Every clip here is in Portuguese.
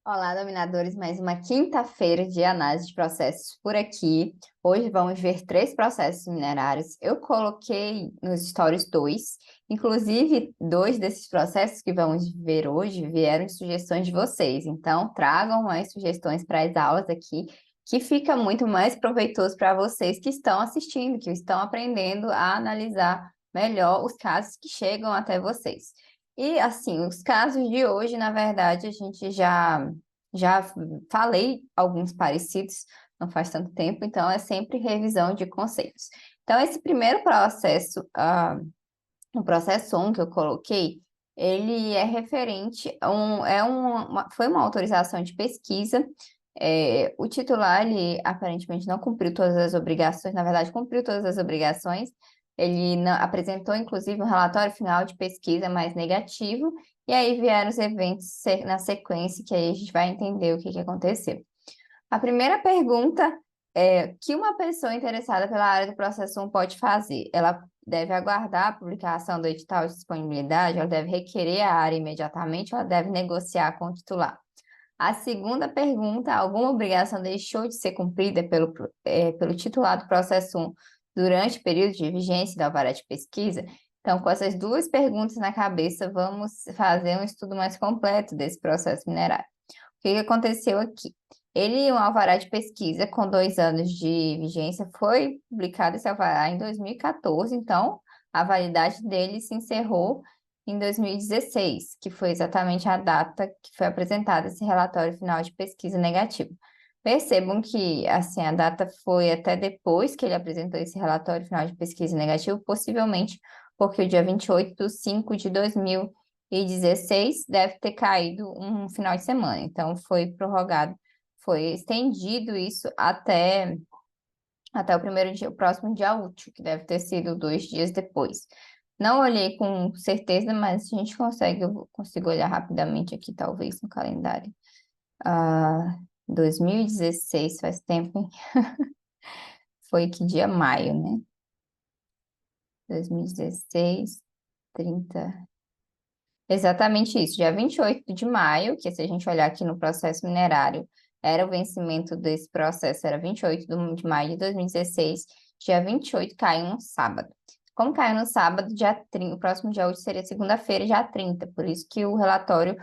Olá, dominadores, mais uma quinta-feira de análise de processos por aqui. Hoje vamos ver três processos minerários. Eu coloquei nos stories dois, inclusive dois desses processos que vamos ver hoje vieram de sugestões de vocês. Então, tragam mais sugestões para as aulas aqui, que fica muito mais proveitoso para vocês que estão assistindo, que estão aprendendo a analisar melhor os casos que chegam até vocês. E assim, os casos de hoje, na verdade, a gente já falei alguns parecidos, não faz tanto tempo, então é sempre revisão de conceitos. Então, esse primeiro processo, o processo 1 que eu coloquei, ele é referente a foi uma autorização de pesquisa. O titular, ele aparentemente não cumpriu todas as obrigações, na verdade, cumpriu todas as obrigações. Ele apresentou, inclusive, um relatório final de pesquisa mais negativo, e aí vieram os eventos na sequência, que aí a gente vai entender o que aconteceu. A primeira pergunta é: que uma pessoa interessada pela área do processo 1 pode fazer? Ela deve aguardar a publicação do edital de disponibilidade, ela deve requerer a área imediatamente, ou ela deve negociar com o titular. A segunda pergunta: alguma obrigação deixou de ser cumprida pelo titular do processo 1 durante o período de vigência da alvará de pesquisa? Então, com essas duas perguntas na cabeça, vamos fazer um estudo mais completo desse processo minerário. O que aconteceu aqui? Um alvará de pesquisa com 2 anos de vigência, foi publicado esse alvará em 2014, então a validade dele se encerrou em 2016, que foi exatamente a data que foi apresentado esse relatório final de pesquisa negativo. Percebam que assim, a data foi até depois que ele apresentou esse relatório final de pesquisa negativo, possivelmente porque o dia 28 de 5 de 2016 deve ter caído um final de semana. Então, foi prorrogado, foi estendido isso até o próximo dia útil, que deve ter sido 2 dias depois. Não olhei com certeza, mas a gente consegue, eu consigo olhar rapidamente aqui, talvez, no calendário. 2016, faz tempo, hein? Foi que dia? Maio, né? 2016, 30. Exatamente isso, dia 28 de maio, que se a gente olhar aqui no processo minerário, era o vencimento desse processo, era 28 de maio de 2016, dia 28 caiu no sábado. Como caiu no sábado, dia 30, o próximo dia útil seria segunda-feira, dia 30, por isso que o relatório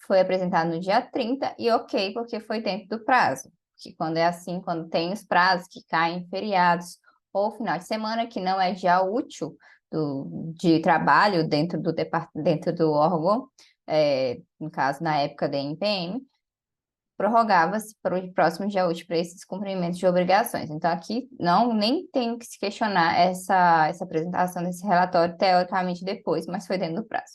foi apresentado no dia 30 e ok, porque foi dentro do prazo. Que quando é assim, quando tem os prazos que caem em feriados ou final de semana, que não é dia útil, de trabalho dentro do órgão, no caso, na época da NPM, prorrogava-se para o próximo dia útil para esses cumprimentos de obrigações. Então, aqui não nem tenho que se questionar essa apresentação desse relatório, teoricamente, depois, mas foi dentro do prazo.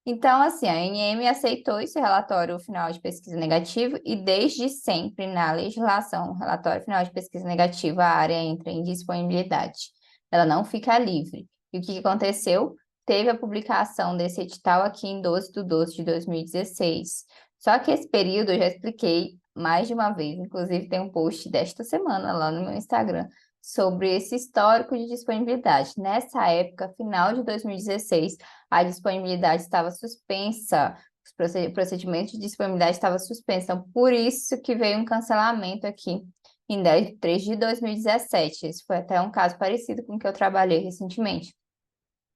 Então, assim, a ANM aceitou esse relatório final de pesquisa negativo e, desde sempre, na legislação, o relatório final de pesquisa negativa, a área entra em disponibilidade. Ela não fica livre. E o que aconteceu? Teve a publicação desse edital aqui em 12 de 2016. Só que esse período eu já expliquei mais de uma vez, inclusive tem um post desta semana lá no meu Instagram sobre esse histórico de disponibilidade. Nessa época, final de 2016, a disponibilidade estava suspensa, os procedimentos de disponibilidade estavam suspensos. Então, por isso que veio um cancelamento aqui em 10 de 3 de 2017. Esse foi até um caso parecido com o que eu trabalhei recentemente.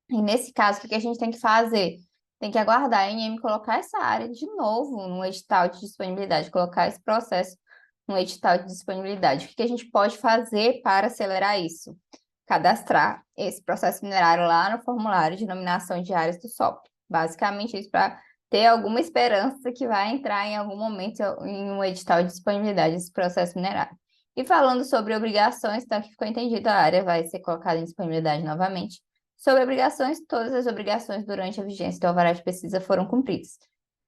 E nesse caso, o que a gente tem que fazer? Tem que aguardar a ANM colocar essa área de novo no edital de disponibilidade, colocar esse processo no edital de disponibilidade. O que a gente pode fazer para acelerar isso? Cadastrar esse processo minerário lá no formulário de nominação de áreas do SOP. Basicamente, isso para ter alguma esperança que vai entrar em algum momento em um edital de disponibilidade esse processo minerário. E falando sobre obrigações, então, que ficou entendido, a área vai ser colocada em disponibilidade novamente. Sobre obrigações, todas as obrigações durante a vigência do alvará de pesquisa foram cumpridas.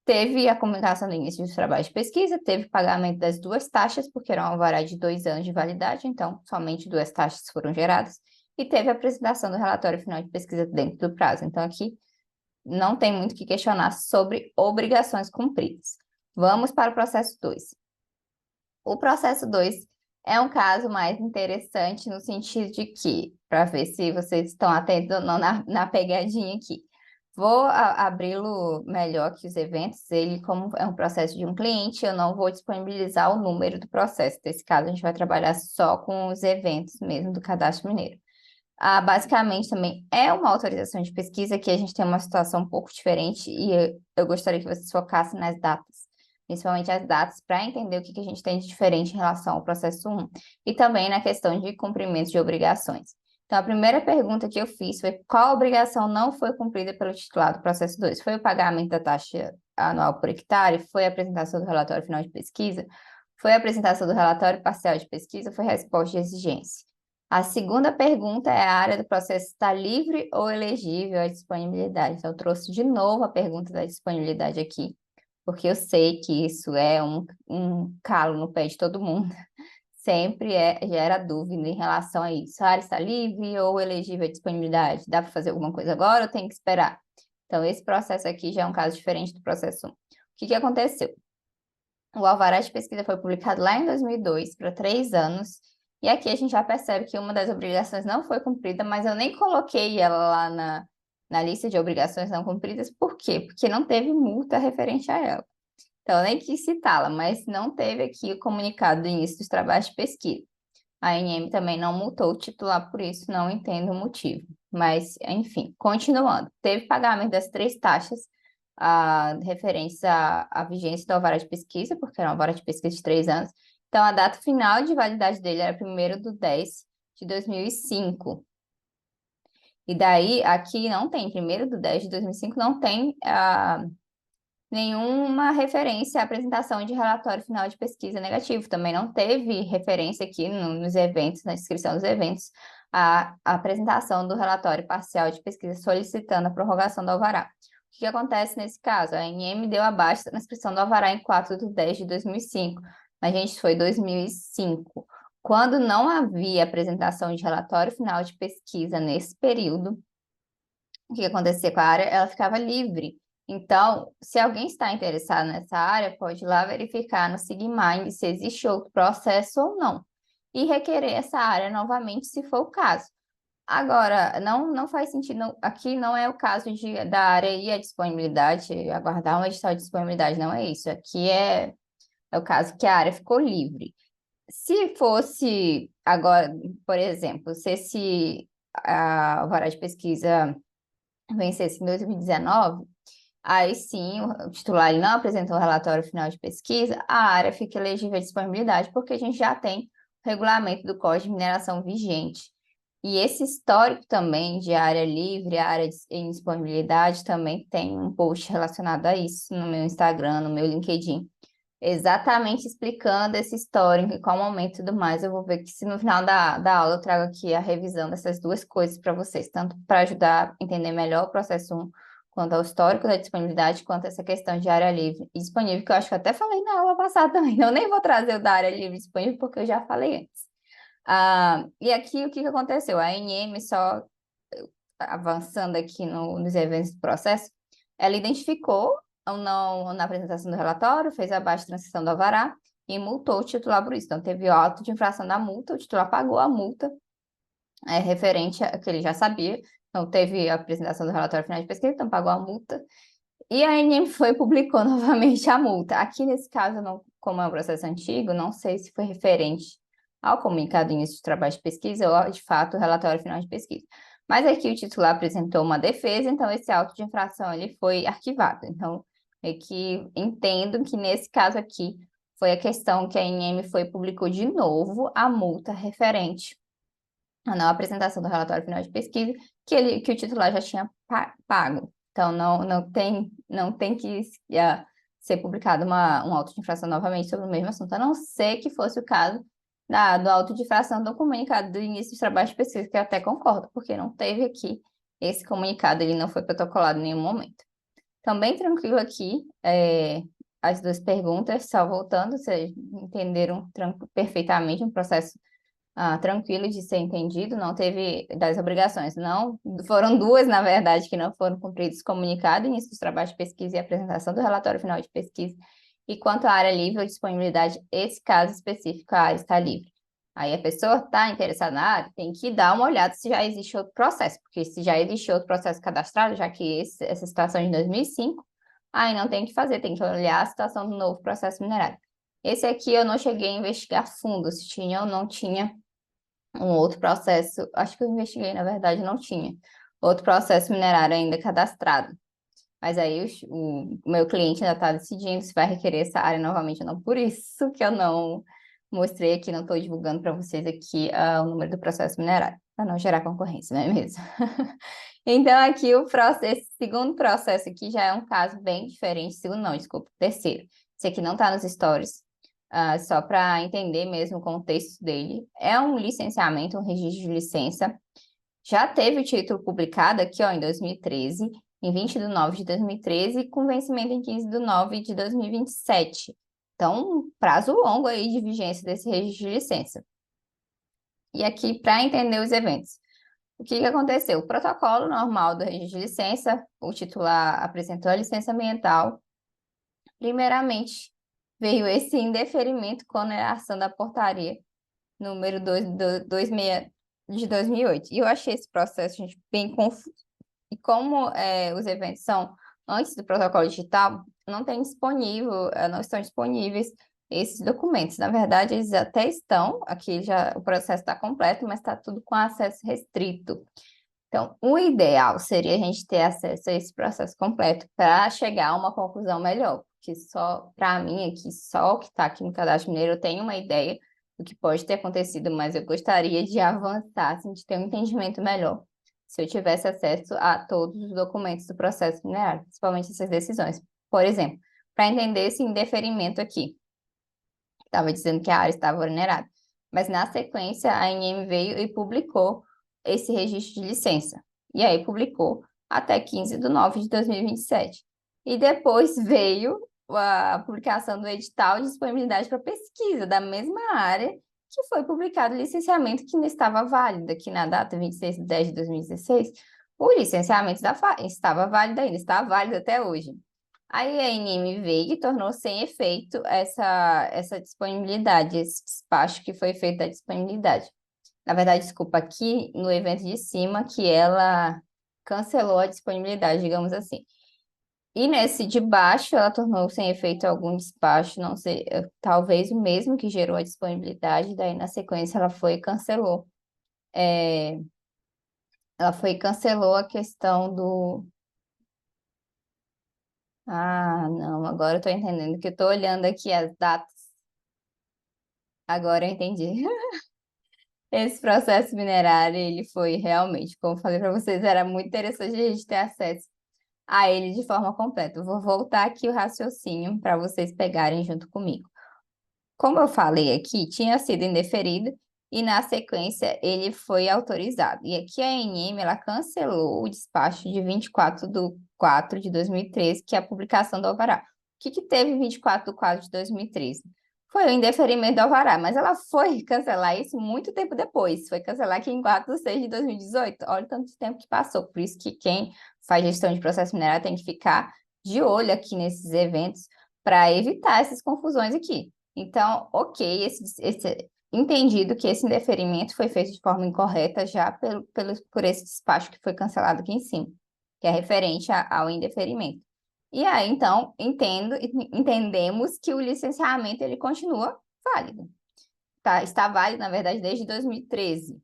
Teve a comunicação do início dos trabalhos de pesquisa, teve pagamento das duas taxas, porque era um alvará de 2 anos de validade, então somente duas taxas foram geradas, e teve a apresentação do relatório final de pesquisa dentro do prazo. Então, aqui não tem muito o que questionar sobre obrigações cumpridas. Vamos para o processo 2. O processo 2 é um caso mais interessante no sentido de que, para ver se vocês estão atentos ou não na pegadinha aqui, Vou abri-lo melhor que os eventos. Ele, como é um processo de um cliente, eu não vou disponibilizar o número do processo. Nesse caso, a gente vai trabalhar só com os eventos mesmo do Cadastro Mineiro. Basicamente, também é uma autorização de pesquisa que a gente tem uma situação um pouco diferente e eu gostaria que vocês focassem nas datas, principalmente as datas, para entender o que que a gente tem de diferente em relação ao processo 1 e também na questão de cumprimento de obrigações. Então, a primeira pergunta que eu fiz foi qual obrigação não foi cumprida pelo titular do processo 2? Foi o pagamento da taxa anual por hectare? Foi a apresentação do relatório final de pesquisa? Foi a apresentação do relatório parcial de pesquisa? Foi a resposta de exigência? A segunda pergunta é a área do processo está livre ou elegível à disponibilidade? Então, eu trouxe de novo a pergunta da disponibilidade aqui, porque eu sei que isso é um calo no pé de todo mundo. Sempre gera dúvida em relação a isso. A área está livre ou elegível à disponibilidade? Dá para fazer alguma coisa agora ou tem que esperar? Então, esse processo aqui já é um caso diferente do processo 1. O que que aconteceu? O alvará de pesquisa foi publicado lá em 2002, para 3 anos, e aqui a gente já percebe que uma das obrigações não foi cumprida, mas eu nem coloquei ela lá na lista de obrigações não cumpridas, por quê? Porque não teve multa referente a ela. Então, eu nem quis citá-la, mas não teve aqui o comunicado do início dos trabalhos de pesquisa. A ANM também não multou o titular por isso, não entendo o motivo. Mas, enfim, continuando. Teve pagamento das 3 taxas referentes à vigência do alvará de pesquisa, porque era um alvará de pesquisa de 3 anos. Então, a data final de validade dele era 1º de 10 de 2005. E daí, aqui não tem, 1º de 10 de 2005, não tem nenhuma referência à apresentação de relatório final de pesquisa negativo. Também não teve referência aqui nos eventos, na descrição dos eventos, a apresentação do relatório parcial de pesquisa solicitando a prorrogação do alvará. O que acontece nesse caso? A ANM deu abaixo da inscrição do alvará em 4/10 de 2005. A gente foi 2005. Quando não havia apresentação de relatório final de pesquisa nesse período, o que acontecia com a área? Ela ficava livre. Então, se alguém está interessado nessa área, pode ir lá verificar no Sigmind se existe outro processo ou não. E requerer essa área novamente, se for o caso. Agora, não faz sentido, aqui não é o caso da área e a disponibilidade, aguardar um edital de disponibilidade, não é isso. Aqui é o caso que a área ficou livre. Se fosse agora, por exemplo, se esse alvará de pesquisa vencesse em 2019, aí sim o titular ele não apresentou o relatório final de pesquisa, a área fica elegível à disponibilidade, porque a gente já tem o regulamento do Código de Mineração vigente. E esse histórico também de área livre, área em disponibilidade, também tem um post relacionado a isso no meu Instagram, no meu LinkedIn, exatamente explicando esse histórico, em qual momento e tudo mais. Eu vou ver que se no final da aula eu trago aqui a revisão dessas duas coisas para vocês, tanto para ajudar a entender melhor o processo 1, quanto ao histórico da disponibilidade, quanto essa questão de área livre e disponível, que eu acho que eu até falei na aula passada também. Eu nem vou trazer o da área livre e disponível, porque eu já falei antes. E aqui o que aconteceu? A ANM só avançando aqui nos eventos do processo, ela identificou ou não na apresentação do relatório, fez abaixo de transição do alvará e multou o titular por isso. Então, teve o auto de infração da multa, o titular pagou a multa referente a que ele já sabia. Então, teve a apresentação do relatório final de pesquisa, então pagou a multa. E a ANM foi e publicou novamente a multa. Aqui, nesse caso, não, como é um processo antigo, não sei se foi referente ao comunicado de início de trabalho de pesquisa ou, de fato, o relatório final de pesquisa. Mas aqui o titular apresentou uma defesa, então esse auto de infração ele foi arquivado. Então, é que entendo que nesse caso aqui foi a questão que a ANM foi e publicou de novo a multa referente à não apresentação do relatório final de pesquisa que o titular já tinha pago. Então, não tem que ser publicado um auto de infração novamente sobre o mesmo assunto, a não ser que fosse o caso do auto de infração do comunicado do início dos trabalhos de pesquisa, que eu até concordo, porque não teve aqui esse comunicado, ele não foi protocolado em nenhum momento. Então, bem tranquilo aqui, as duas perguntas, só voltando, vocês entenderam perfeitamente um processo tranquilo de ser entendido, não teve das obrigações. Não, foram duas, na verdade, que não foram cumpridas: comunicado, início dos trabalhos de pesquisa e apresentação do relatório final de pesquisa. E quanto à área livre ou disponibilidade, esse caso específico, a área está livre. Aí a pessoa está interessada na área, tem que dar uma olhada se já existe outro processo, porque se já existe outro processo cadastrado, já que essa situação é de 2005, aí não tem que fazer, tem que olhar a situação do novo processo minerário. Esse aqui eu não cheguei a investigar fundo, se tinha ou não tinha um outro processo, acho que eu investiguei, na verdade, não tinha outro processo minerário ainda cadastrado. Mas aí o meu cliente ainda está decidindo se vai requerer essa área novamente ou não. Por isso que eu não mostrei aqui, não estou divulgando para vocês aqui o número do processo minerário, para não gerar concorrência, não é mesmo? Então, aqui esse segundo processo aqui já é um caso bem diferente. Segundo, não, desculpa, terceiro. Esse aqui não está nos stories, só para entender mesmo o contexto dele. É um licenciamento, um registro de licença. Já teve o título publicado aqui, ó, em 2013, em 20 de nove de 2013, com vencimento em 15 de nove de 2027. Então, um prazo longo aí de vigência desse registro de licença. E aqui, para entender os eventos. O que aconteceu? O protocolo normal do registro de licença, o titular apresentou a licença ambiental. Primeiramente, veio esse indeferimento com oneração da portaria número 26 de 2008. E eu achei esse processo, gente, bem confuso. E como os eventos são antes do protocolo digital, não estão disponíveis esses documentos. Na verdade, eles até estão, aqui já o processo está completo, mas está tudo com acesso restrito. Então, o ideal seria a gente ter acesso a esse processo completo para chegar a uma conclusão melhor, porque só, para mim aqui, só o que está aqui no Cadastro Mineiro, eu tenho uma ideia do que pode ter acontecido, mas eu gostaria de avançar, assim, de ter um entendimento melhor, se eu tivesse acesso a todos os documentos do processo minerário, principalmente essas decisões. Por exemplo, para entender esse indeferimento aqui, estava dizendo que a área estava vulnerável, mas na sequência a ANM veio e publicou esse registro de licença. E aí publicou até 15 de nove de 2027. E depois veio a publicação do edital de disponibilidade para pesquisa da mesma área que foi publicado o licenciamento que não estava válido, que na data 26 de 10 de 2016, o licenciamento estava válido ainda, está válido até hoje. Aí a ANM veio e tornou sem efeito essa disponibilidade, esse despacho que foi feito da disponibilidade. Na verdade, desculpa, aqui no evento de cima, que ela cancelou a disponibilidade, digamos assim. E nesse de baixo, ela tornou sem efeito algum despacho, não sei, talvez o mesmo que gerou a disponibilidade, daí na sequência ela foi e cancelou. Ela foi e cancelou a questão do. Ah, não, agora eu tô entendendo que eu tô olhando aqui as datas. Agora eu entendi. Esse processo minerário, ele foi realmente, como eu falei para vocês, era muito interessante a gente ter acesso a ele de forma completa. Eu vou voltar aqui o raciocínio para vocês pegarem junto comigo. Como eu falei aqui, tinha sido indeferido e na sequência ele foi autorizado. E aqui a ANM, ela cancelou o despacho de 24 de 4 de 2013, que é a publicação do alvará. O que teve em 24 de 4 de 2013? Foi o indeferimento do alvará, mas ela foi cancelar isso muito tempo depois. Foi cancelar aqui em 4 de 6 de 2018. Olha o tanto de tempo que passou. Por isso que quem faz gestão de processo minerário tem que ficar de olho aqui nesses eventos para evitar essas confusões aqui. Então, ok, entendido que esse indeferimento foi feito de forma incorreta já por esse despacho que foi cancelado aqui em cima, que é referente ao indeferimento. E aí, então, entendemos que o licenciamento ele continua válido. Tá, está válido, na verdade, desde 2013.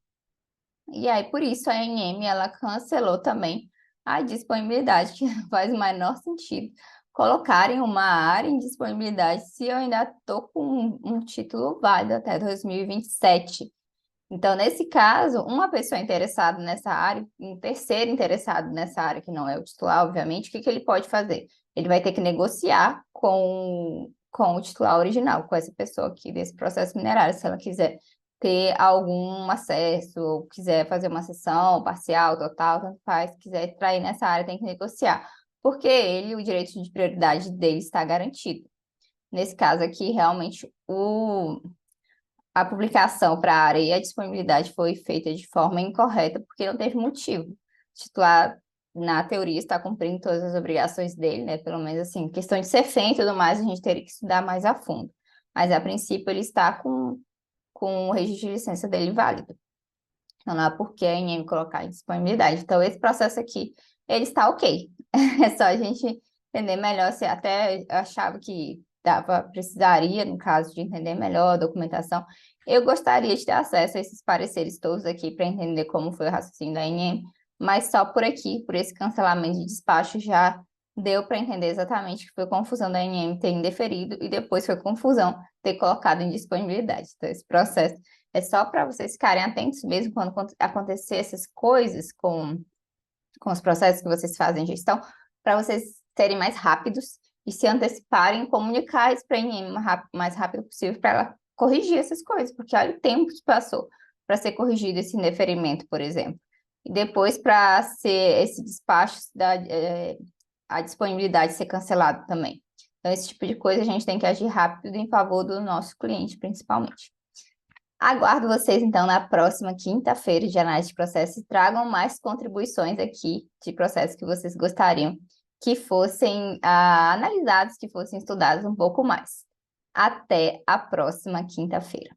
E aí, por isso, a ANM ela cancelou também a disponibilidade, que faz o menor sentido colocarem uma área em disponibilidade se eu ainda estou com um título válido até 2027. Então, nesse caso, uma pessoa interessada nessa área, um terceiro interessado nessa área, que não é o titular, obviamente, o que ele pode fazer? Ele vai ter que negociar com o titular original, com essa pessoa aqui desse processo minerário, se ela quiser ter algum acesso, ou quiser fazer uma sessão parcial, total, tanto faz, se quiser entrar nessa área, tem que negociar, porque o direito de prioridade dele está garantido. Nesse caso aqui, realmente, a publicação para a área e a disponibilidade foi feita de forma incorreta, porque não teve motivo. O titular, na teoria, está cumprindo todas as obrigações dele, né? Pelo menos assim, questão de ser feito e tudo mais, a gente teria que estudar mais a fundo. Mas, a princípio, ele está com o registro de licença dele válido. Então, não há por que a INEM colocar em disponibilidade. Então, esse processo aqui, ele está ok. É só a gente entender melhor, se até eu achava que precisaria, no caso, de entender melhor a documentação. Eu gostaria de ter acesso a esses pareceres todos aqui para entender como foi o raciocínio da INEM, mas só por aqui, por esse cancelamento de despacho, já deu para entender exatamente que foi confusão da INEM ter indeferido e depois foi confusão ter colocado em disponibilidade. Então, esse processo é só para vocês ficarem atentos mesmo quando acontecer essas coisas com os processos que vocês fazem em gestão, para vocês serem mais rápidos e se anteciparem e comunicar isso para a INEM o mais rápido possível para ela corrigir essas coisas, porque olha o tempo que passou para ser corrigido esse indeferimento, por exemplo. E depois para ser esse despacho, a disponibilidade ser cancelado também. Então, esse tipo de coisa a gente tem que agir rápido em favor do nosso cliente, principalmente. Aguardo vocês, então, na próxima quinta-feira de análise de processos e tragam mais contribuições aqui de processos que vocês gostariam que fossem analisados, que fossem estudados um pouco mais. Até a próxima quinta-feira.